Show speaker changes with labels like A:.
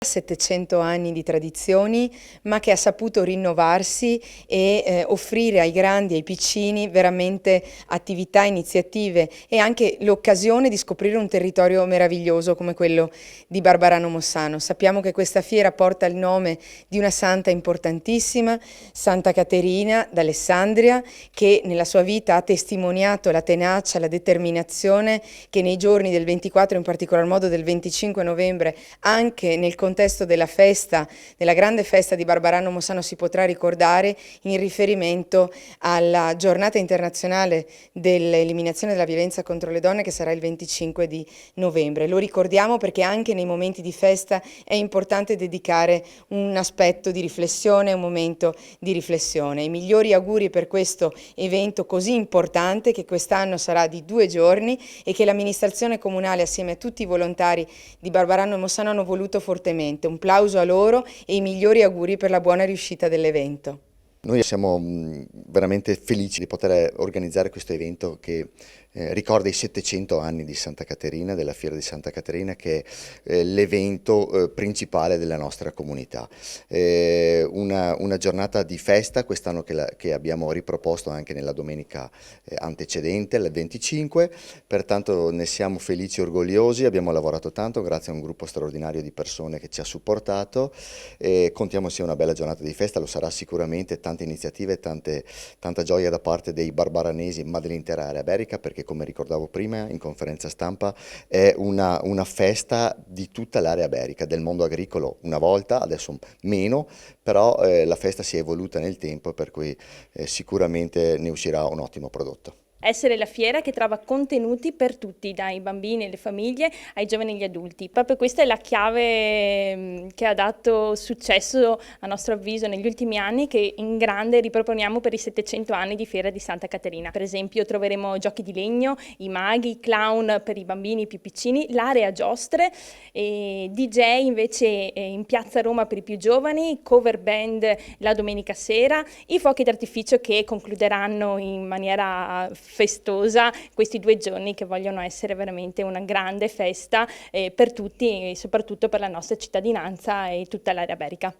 A: 700 anni di tradizioni, ma che ha saputo rinnovarsi e offrire ai grandi e ai piccini veramente attività, iniziative e anche l'occasione di scoprire un territorio meraviglioso come quello di Barbarano Mossano. Sappiamo che questa fiera porta il nome di una santa importantissima, Santa Caterina d'Alessandria, che nella sua vita ha testimoniato la tenacia, la determinazione che nei giorni del 24, in particolar modo del 25 novembre, anche nel contesto della festa, della grande festa di Barbarano Mossano, si potrà ricordare in riferimento alla giornata internazionale dell'eliminazione della violenza contro le donne, che sarà il 25 di novembre. Lo ricordiamo perché anche nei momenti di festa è importante dedicare un aspetto di riflessione, un momento di riflessione. I migliori auguri per questo evento così importante, che quest'anno sarà di 2 giorni e che l'amministrazione comunale assieme a tutti i volontari di Barbarano Mossano hanno voluto fortemente. Un plauso a loro e i migliori auguri per la buona riuscita dell'evento.
B: Noi siamo veramente felici di poter organizzare questo evento che ricorda i 700 anni di Santa Caterina, della Fiera di Santa Caterina, che è l'evento principale della nostra comunità. Una giornata di festa quest'anno che abbiamo riproposto anche nella domenica antecedente, il 25, pertanto ne siamo felici e orgogliosi, abbiamo lavorato tanto grazie a un gruppo straordinario di persone che ci ha supportato e contiamo sia una bella giornata di festa, lo sarà sicuramente, tante iniziative, tanta gioia da parte dei barbaranesi ma dell'intera area iberica, perché come ricordavo prima in conferenza stampa è una festa di tutta l'area iberica, del mondo agricolo una volta, adesso meno, però la festa si è evoluta nel tempo, per cui sicuramente ne uscirà un ottimo prodotto.
C: Essere la fiera che trova contenuti per tutti, dai bambini e le famiglie ai giovani e agli adulti. Proprio questa è la chiave che ha dato successo, a nostro avviso, negli ultimi anni, che in grande riproponiamo per i 700 anni di Fiera di Santa Caterina. Per esempio troveremo giochi di legno, i maghi, i clown per i bambini più piccini, l'area giostre, e DJ invece in Piazza Roma per i più giovani, cover band la domenica sera, i fuochi d'artificio che concluderanno in maniera festosa questi 2 giorni che vogliono essere veramente una grande festa per tutti e soprattutto per la nostra cittadinanza e tutta l'area iberica.